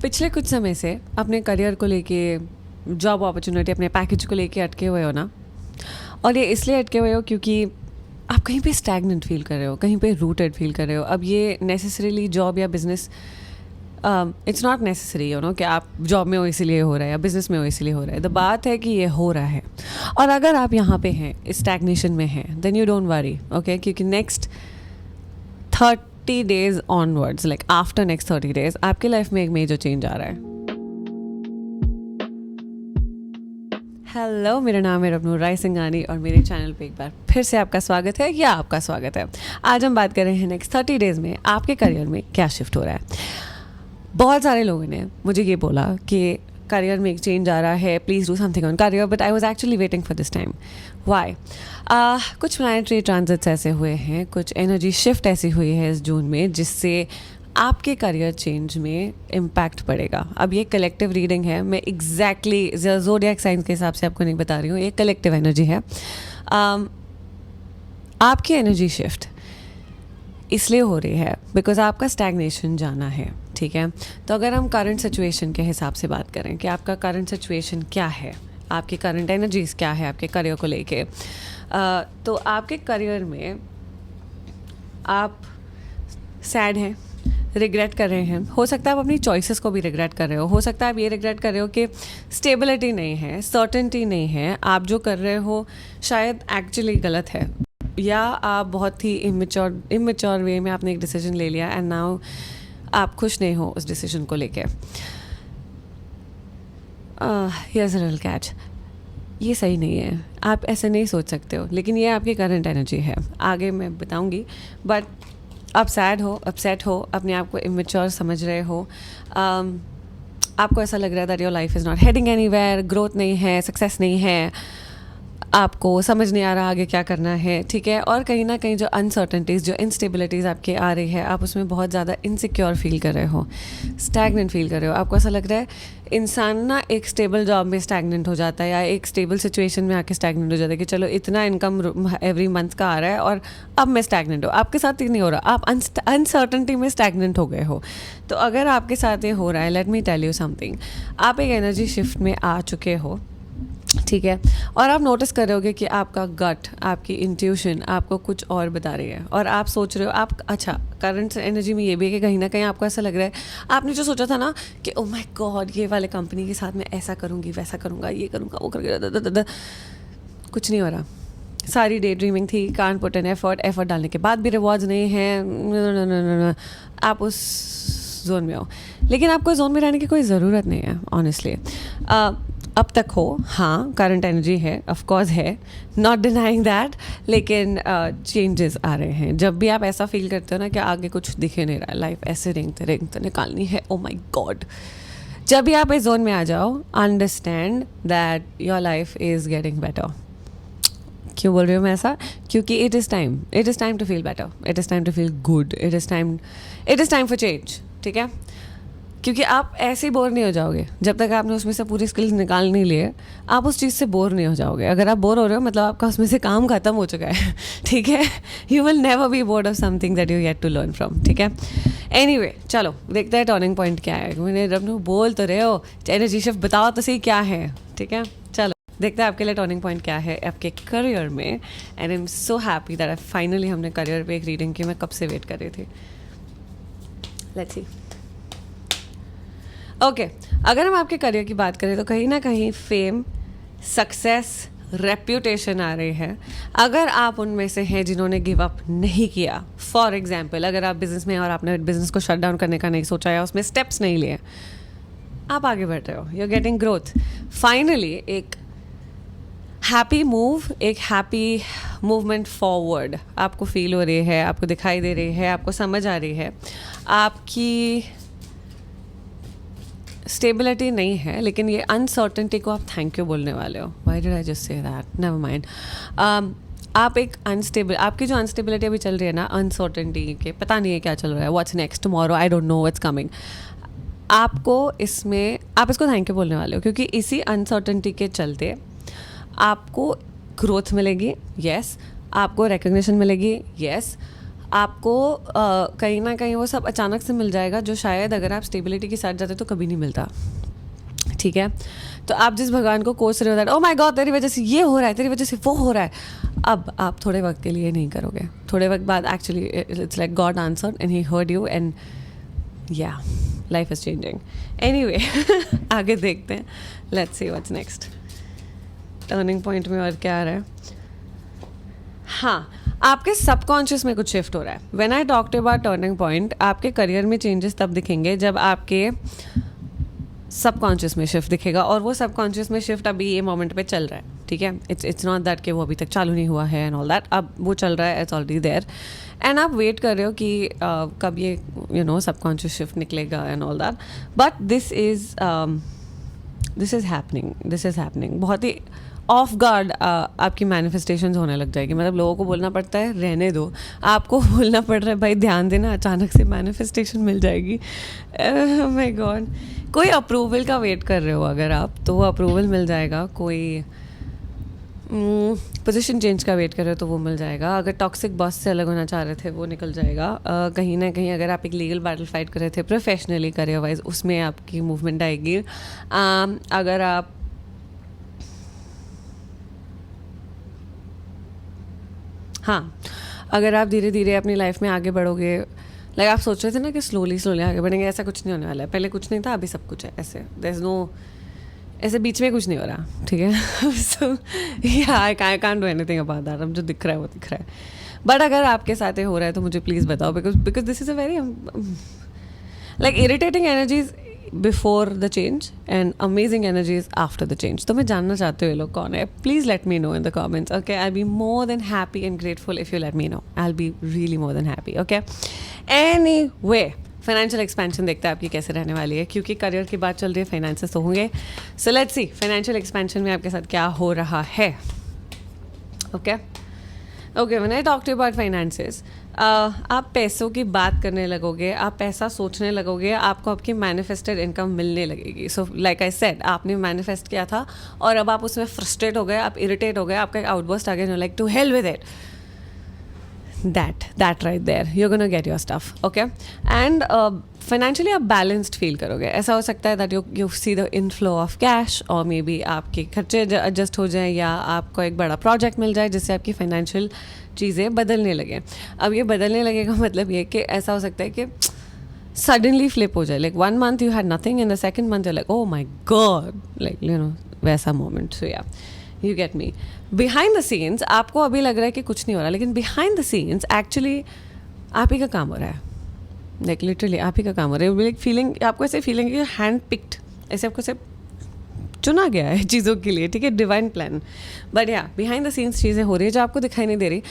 पिछले कुछ समय से अपने करियर को लेके, जॉब अपॉर्चुनिटी, अपने पैकेज को लेके अटके हुए हो ना। और ये इसलिए अटके हुए हो क्योंकि आप कहीं पे स्टैग्नेंट फील कर रहे हो, कहीं पे रूटेड फील कर रहे हो। अब ये नेसेसरीली जॉब या business, it's not necessary you know कि आप जॉब में हो इसीलिए हो रहा है या बिजनेस में हो इसीलिए हो रहा है। द बात है कि ये हो रहा है, और अगर आप यहाँ पे हैं, स्टैग्नेशन में हैं, then you don't worry, okay. क्योंकि next 30 days onwards, like after next 30 days, आपकी लाइफ में एक मेजर चेंज आ रहा है। हेलो, मेरा नाम है रबनूर राय सिंघानी और मेरे चैनल पे एक बार फिर से आपका स्वागत है या आपका स्वागत है। आज हम बात कर रहे हैं नेक्स्ट 30 days में आपके करियर में क्या शिफ्ट हो रहा है। बहुत सारे लोगों ने मुझे ये बोला कि करियर में एक चेंज आ रहा है, please do something on career, but I was actually waiting for this time. Why? कुछ प्लैनेटरी ट्रांजिट्स ऐसे हुए हैं, कुछ एनर्जी शिफ्ट ऐसी हुई है इस जून में जिससे आपके करियर चेंज में इम्पैक्ट पड़ेगा। अब ये कलेक्टिव रीडिंग है, मैं एग्जैक्टली ज़ोडिएक साइंस के हिसाब से आपको नहीं बता रही हूँ, ये कलेक्टिव एनर्जी है। आपकी एनर्जी शिफ्ट इसलिए हो रही है बिकॉज आपका स्टैग्नेशन जाना है, ठीक है। तो अगर हम करंट सिचुएशन के हिसाब से बात करें कि आपका करंट सिचुएशन क्या है, आपकी करंट एनर्जीज क्या है आपके करियर को लेके, तो आपके करियर में आप सैड हैं, रिग्रेट कर रहे हैं। हो सकता है आप अपनी चॉइसेस को भी रिग्रेट कर रहे हो सकता है आप ये रिग्रेट कर रहे हो कि स्टेबिलिटी नहीं है, सर्टेनिटी नहीं है, आप जो कर रहे हो शायद एक्चुअली गलत है, या आप बहुत ही इमेच्योर वे में आपने एक डिसीजन ले लिया एंड नाउ आप खुश नहीं हो उस डिसीजन को लेके। हियर्स अ लिटिल कैच, ये सही नहीं है, आप ऐसे नहीं सोच सकते हो, लेकिन ये आपकी करंट एनर्जी है, आगे मैं बताऊंगी। बट आप सैड हो, अपसेट हो, अपने आप को इमेच्योर समझ रहे हो, आपको ऐसा लग रहा है that your life is not heading anywhere, growth नहीं है, सक्सेस नहीं है, आपको समझ नहीं आ रहा आगे क्या करना है, ठीक है। और कहीं ना कहीं जो अनसर्टेनिटीज़, जो इंस्टेबिलिटीज़ आपके आ रही है, आप उसमें बहुत ज़्यादा इनसिक्योर फील कर रहे हो, स्टैग्नेंट फील कर रहे हो। आपको ऐसा लग रहा है इंसान ना एक स्टेबल जॉब में स्टैग्नेंट हो जाता है या एक स्टेबल सिचुएशन में आके स्टैग्नेंट हो जाता है कि चलो इतना इनकम एवरी मंथ का आ रहा है और अब मैं स्टैग्नेंट हो। आपके साथ ये नहीं हो रहा, आप अनसर्टेनिटी में स्टैग्नेंट हो गए हो। तो अगर आपके साथ ये हो रहा है, let me tell you something, आप एक एनर्जी शिफ्ट में आ चुके हो, ठीक है। और आप नोटिस कर रहे होगे कि आपका गट, आपकी इंट्यूशन आपको कुछ और बता रही है, और आप सोच रहे हो आप, अच्छा करंट एनर्जी में ये भी है कि कहीं ना कहीं आपको ऐसा लग रहा है, आपने जो सोचा था ना कि ओह माय गॉड ये वाले कंपनी के साथ मैं ऐसा करूँगी, वैसा करूँगा, ये करूँगा, वो करूँगा, कुछ नहीं हो रहा। सारी डे ड्रीमिंग थी, कांट पुट एन एफर्ट डालने के बाद भी रिवॉर्ड्स नहीं है, आप उस जोन में हो। लेकिन आपको जोन में रहने की कोई ज़रूरत नहीं है ऑनेस्टली। अब तक हो, हाँ करंट एनर्जी है, ऑफ कोर्स है, नॉट डिनाइंग दैट, लेकिन चेंजेस आ रहे हैं। जब भी आप ऐसा फील करते हो ना कि आगे कुछ दिखे नहीं रहा है, लाइफ ऐसे रेंगते निकालनी है, ओ माय गॉड, जब भी आप इस जोन में आ जाओ, understand that your life is getting better. क्यों बोल रही हूँ मैं ऐसा? क्योंकि it is time to feel better, it is time to feel good, it is time for change, ठीक है। क्योंकि आप ऐसे ही बोर नहीं हो जाओगे जब तक आपने उसमें से पूरी स्किल्स निकाल नहीं लिए, आप उस चीज़ से बोर नहीं हो जाओगे। अगर आप बोर हो रहे हो मतलब आपका उसमें से काम खत्म हो चुका है, ठीक है। You will never be bored of something that you yet to learn from, ठीक है। एनीवे, चलो देखते हैं टर्निंग पॉइंट क्या है। मैंने रबनू बोल तो रहे हो, एनर्जी शिफ्ट बताओ तो सही क्या है, ठीक है। चलो देखते हैं आपके लिए टर्निंग पॉइंट क्या है आपके करियर में। And I am so happy that finally हमने करियर पे एक रीडिंग की, मैं कब से वेट कर रही थी। Let's see. ओके, अगर हम आपके करियर की बात करें तो कहीं ना कहीं फेम, सक्सेस, रेप्यूटेशन आ रही है। अगर आप उनमें से हैं जिन्होंने गिव अप नहीं किया, फॉर एग्जांपल अगर आप बिजनेस में और आपने बिजनेस को शट डाउन करने का नहीं सोचा या उसमें स्टेप्स नहीं लिए, आप आगे बढ़ रहे हो, you are getting growth. Finally एक हैप्पी मूव, एक हैप्पी मूवमेंट फॉरवर्ड आपको फील हो रही है, आपको दिखाई दे रही है, आपको समझ आ रही है। आपकी स्टेबिलिटी नहीं है, लेकिन ये अनसर्टेनिटी को आप थैंक यू बोलने वाले हो। Why did I just say that, never mind. आप एक आपकी जो अनस्टेबिलिटी अभी चल रही है ना, अनसर्टेनिटी के पता नहीं है क्या चल रहा है, what's next, tomorrow, I don't know what's coming, आपको इसमें आप इसको थैंक यू बोलने वाले हो। क्योंकि इसी अनसर्टेनिटी के चलते आपको ग्रोथ मिलेगी, यस, आपको रिकग्निशन मिलेगी, यस, आपको कहीं ना कहीं वो सब अचानक से मिल जाएगा, जो शायद अगर आप स्टेबिलिटी के साथ जाते तो कभी नहीं मिलता, ठीक है। तो आप जिस भगवान को कोस रहे हो दैट ओ माय गॉड तेरी वजह से ये हो रहा है, तेरी वजह से वो हो रहा है, अब आप थोड़े वक्त के लिए नहीं करोगे, थोड़े वक्त बाद actually it's like God answered and he heard you and या लाइफ इज चेंजिंग। एनीवे आगे देखते हैं, let's see what's next. Turning point में और क्या आ रहा है? हाँ, आपके सबकॉन्शियस में कुछ शिफ्ट हो रहा है। When I talked about turning point, आपके करियर में चेंजेस तब दिखेंगे जब आपके सबकॉन्शियस में शिफ्ट दिखेगा, और वो सबकॉन्शियस में शिफ्ट अभी ये मोमेंट पे चल रहा है, ठीक है। इट्स नॉट दैट कि वो अभी तक चालू नहीं हुआ है एंड ऑल दैट, अब वो चल रहा है, इट्स ऑलरेडी देयर एंड आप वेट कर रहे हो कि कब ये सबकॉन्शियस शिफ्ट निकलेगा and all that, but this is happening. बहुत ही ऑफ गार्ड आपकी मैनिफेस्टेशंस होने लग जाएगी। मतलब लोगों को बोलना पड़ता है रहने दो, आपको बोलना पड़ रहा है भाई ध्यान देना, अचानक से मैनिफेस्टेशन मिल जाएगी। माय गॉड, कोई अप्रूवल का वेट कर रहे हो अगर आप, तो वो अप्रूवल मिल जाएगा। कोई पोजीशन चेंज का वेट कर रहे हो तो वो मिल जाएगा। अगर टॉक्सिक बॉस से अलग होना चाह रहे थे वो निकल जाएगा। कहीं ना कहीं अगर आप एक लीगल बैटल फाइट कर रहे थे प्रोफेशनली करियर वाइज, उसमें आपकी मूवमेंट आएगी। अगर आप अगर आप धीरे धीरे अपनी लाइफ में आगे बढ़ोगे, लाइक आप सोच रहे थे ना कि स्लोली आगे बढ़ेंगे, ऐसा कुछ नहीं होने वाला है। पहले कुछ नहीं था, अभी सब कुछ है। ऐसे बीच में कुछ नहीं हो रहा, ठीक है। So I can't do anything about that. अब जो दिख रहा है वो दिख रहा है, बट अगर आपके साथ हो रहा है तो मुझे प्लीज़ बताओ, because this is a very like irritating energies before the change and amazing energies after the change. तो मैं जानना चाहती हूँ ये लोग कौन है, please let me know in the comments, okay. I be more than happy and grateful if you let me know, I be really more than happy, okay. Anyway, financial expansion देखते हैं आपकी कैसे रहने वाली है, क्योंकि करियर की बात चल रही है, फाइनेंसेस तो होंगे। So let's see financial expansion में आपके साथ क्या हो रहा है, okay. When I talk to about finances, आप पैसों की बात करने लगोगे, आप पैसा सोचने लगोगे, आपको आपकी मैनिफेस्टेड इनकम मिलने लगेगी। सो लाइक आई सेड, आपने मैनिफेस्ट किया था और अब आप उसमें फ्रस्ट्रेट हो गए, आप इरिटेट हो गए, आपका एक आउटबर्स्ट आ गया, like to hell with it. that right there, you're gonna get your stuff, okay। and financially आप balanced feel करोगे। ऐसा हो सकता है that you see the inflow of cash, और मे बी आपके खर्चे adjust हो जाए, या आपको एक बड़ा प्रोजेक्ट मिल जाए जिससे आपकी फाइनेंशियल चीज़ें बदलने लगे। अब ये बदलने लगेगा मतलब ये कि ऐसा हो सकता है कि सडनली फ्लिप हो जाए, like 1 month you had nothing and the second month you're like oh my god, like वैसा मोमेंट। सो या you get me. Behind the scenes आपको अभी लग रहा है कि कुछ नहीं हो रहा, लेकिन बिहाइंड द सीन्स एक्चुअली आप ही का काम हो रहा है, लाइक लिटरली आप ही का काम हो रहा है। लाइक फीलिंग, आपको ऐसे फीलिंग कि हैंड पिक्ड, ऐसे आपको सिर्फ चुना गया है चीज़ों के लिए, ठीक है, डिवाइन प्लान। बट या बिहाइंड द सीन्स चीज़ें हो रही है जो आपको दिखाई नहीं दे रही,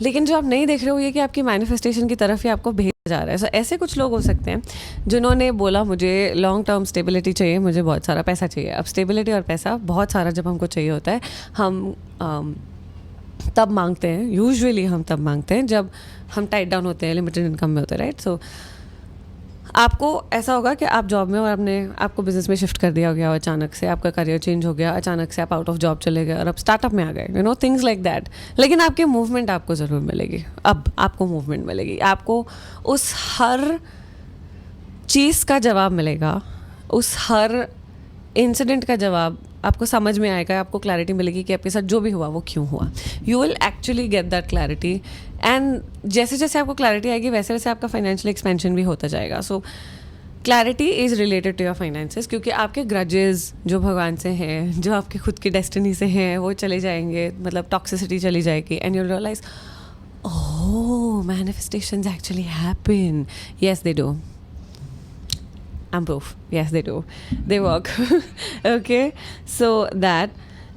लेकिन जो आप नहीं देख रहे हो ये कि आपकी मैनिफेस्टेशन की तरफ ही आपको भेजा जा रहा है। सो ऐसे कुछ लोग हो सकते हैं जिन्होंने बोला मुझे लॉन्ग टर्म स्टेबिलिटी चाहिए, मुझे बहुत सारा पैसा चाहिए। अब स्टेबिलिटी और पैसा बहुत सारा जब हमको चाहिए होता है, हम तब मांगते हैं, यूजुअली हम तब मांगते हैं जब हम टाइट डाउन होते हैं, लिमिटेड इनकम में होते हैं, राइट। सो आपको ऐसा होगा कि आप जॉब में, और आपको बिजनेस में शिफ्ट कर दिया गया, अचानक से आपका करियर चेंज हो गया, अचानक से आप आउट ऑफ जॉब चले गए और अब स्टार्टअप में आ गए, थिंग्स लाइक दैट। लेकिन आपकी मूवमेंट आपको ज़रूर मिलेगी, अब आपको मूवमेंट मिलेगी, आपको उस हर चीज़ का जवाब मिलेगा, उस हर इंसिडेंट का जवाब आपको समझ में आएगा, आपको क्लैरिटी मिलेगी कि आपके साथ जो भी हुआ वो क्यों हुआ। You will actually get that clarity, and जैसे जैसे आपको क्लैरिटी आएगी वैसे वैसे आपका फाइनेंशियल एक्सपेंशन भी होता जाएगा। So clarity is related to your finances, क्योंकि आपके ग्रजेस जो भगवान से हैं, जो आपके खुद की डेस्टिनी से हैं, वो चले जाएंगे, मतलब टॉक्सिसिटी चली जाएगी, and you realise oh manifestations actually happen, yes they do, I'm proof, yes they do, they work, okay, so that।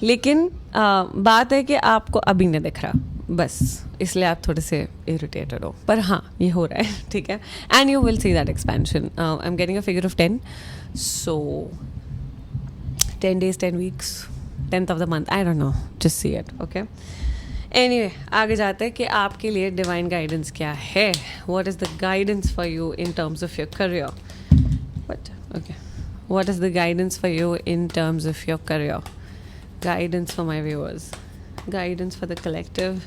लेकिन बात है कि आपको अभी नहीं दिख रहा, बस इसलिए आप थोड़े से इरिटेटेड हो, पर हाँ ये हो रहा है, ठीक है। And you will see that expansion. I am getting a figure of 10, so 10 days 10 weeks 10th of the month, I don't know, just see it, okay। Anyway, आगे जाते हैं कि आपके लिए डिवाइन गाइडेंस क्या है। What is the guidance for you in terms of your career? What is the guidance for you in terms of your career? Guidance for my viewers, guidance for the collective.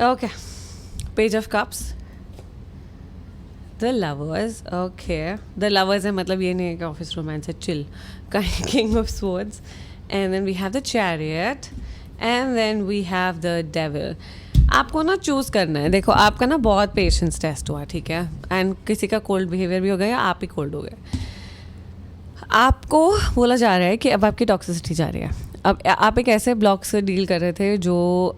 Okay, page of cups, the lovers, okay the lovers है, मतलब ये नहीं है कि office romance है, chill, king of swords, and then we have the chariot, and then we have the devil. आपको ना choose करना है. देखो आपका ना बहुत पेशेंस टेस्ट हुआ, ठीक है, एंड किसी का कोल्ड बिहेवियर भी हो गया या आप ही कोल्ड हो गए. आपको बोला जा रहा है कि अब आपकी टॉक्सिसिटी जा रही है. अब आप एक ऐसे ब्लॉक से डील कर रहे थे जो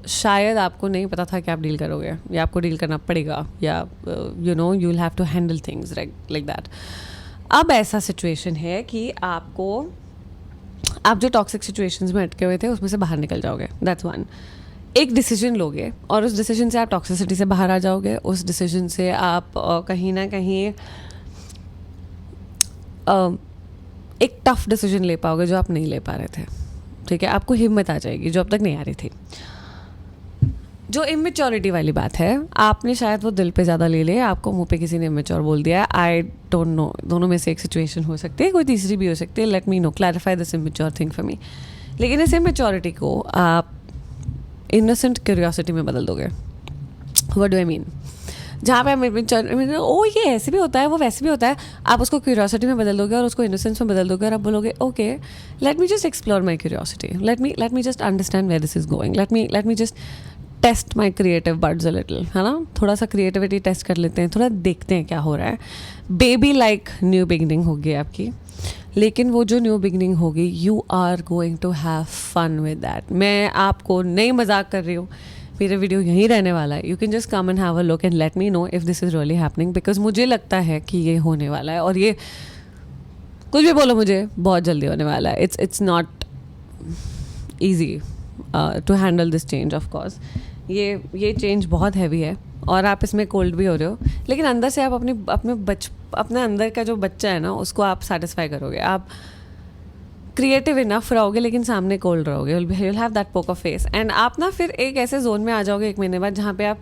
शायद आपको नहीं पता था कि आप डील करोगे, या आपको डील करना पड़ेगा, या you know you will have to handle things like that. अब ऐसा सिचुएशन है कि आप जो टॉक्सिक सिचुएशंस में अटके हुए थे उसमें से बाहर निकल जाओगे. That's one. एक डिसीजन लोगे और उस डिसीजन से आप टॉक्सिसिटी से बाहर आ जाओगे. उस डिसीजन से आप कहीं ना कहीं एक टफ डिसीजन ले पाओगे जो आप नहीं ले पा रहे थे, ठीक है. आपको हिम्मत आ जाएगी जो अब तक नहीं आ रही थी. जो इमेच्योरिटी वाली बात है, आपने शायद वो दिल पे ज़्यादा ले लिया, आपको मुंह पे किसी ने इमेच्योर बोल दिया है. आई डोंट नो, दोनों में से एक सिचुएशन हो सकती है, कोई तीसरी भी हो सकती है. Let me know, clarify this immature thing for me. लेकिन इस इमेच्योरिटी को आप इनोसेंट क्यूरियोसिटी में बदल दोगे. What do I mean? जहाँ पे आप ओ ये ऐसे भी होता है, वो वैसे भी होता है, आप उसको क्यूरियोसिटी में बदल दोगे और उसको इनोसेंस में बदल दोगे और आप बोलोगे okay let me just explore my curiosity, let me just understand where this is going, let me just test my creative birds a little, है ना. थोड़ा सा क्रिएटिविटी टेस्ट कर लेते हैं, थोड़ा देखते हैं क्या हो रहा है. बेबी लाइक न्यू बिगनिंग होगी आपकी, लेकिन वो जो न्यू बिगनिंग होगी you are going to have fun with that. मैं आपको नहीं मजाक कर रही हूँ, मेरा वीडियो यहीं रहने वाला है. You can just come and have a look and let me know if this is really happening, because मुझे लगता है कि ये होने वाला है. और ये कुछ भी बोलो, मुझे बहुत जल्दी होने वाला है. It's not easy to handle this change. Of course ये चेंज बहुत हैवी है और आप इसमें कोल्ड भी हो रहे हो, लेकिन अंदर से आप अपने अंदर का जो बच्चा है ना उसको आप सेटिस्फाई करोगे. आप क्रिएटिव इनफ रहोगे लेकिन सामने कोल्ड रहोगे. You will have that poker face and आप ना फिर एक ऐसे जोन में आ जाओगे 1 महीने बाद जहाँ पे आप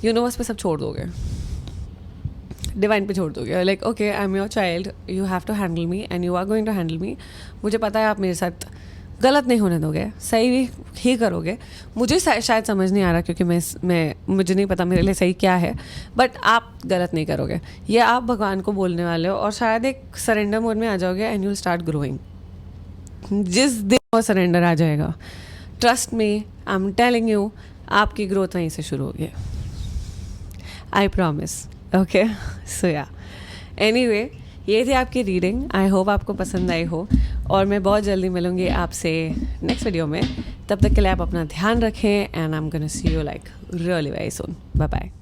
यूनिवर्स पे सब छोड़ दोगे, डिवाइन पे छोड़ दोगे. Like okay I am your child, you have to handle me and you are going to handle me. मुझे पता है आप मेरे साथ गलत नहीं होने दोगे, सही ही करोगे. मुझे शायद समझ नहीं आ रहा क्योंकि मुझे नहीं पता मेरे लिए सही क्या है, बट आप गलत नहीं करोगे. ये आप भगवान को बोलने वाले हो और शायद एक सरेंडर मोड में आ जाओगे and you will start growing. जिस दिन वो सरेंडर आ जाएगा, trust me, I am telling you, आपकी ग्रोथ वहीं से शुरू होगी. I promise. ओके सो या एनीवे, ये थी आपकी रीडिंग. आई होप आपको पसंद आई हो और मैं बहुत जल्दी मिलूंगी आपसे नेक्स्ट वीडियो में. तब तक के लिए आप अपना ध्यान रखें and I am gonna see you like really very soon. Bye bye.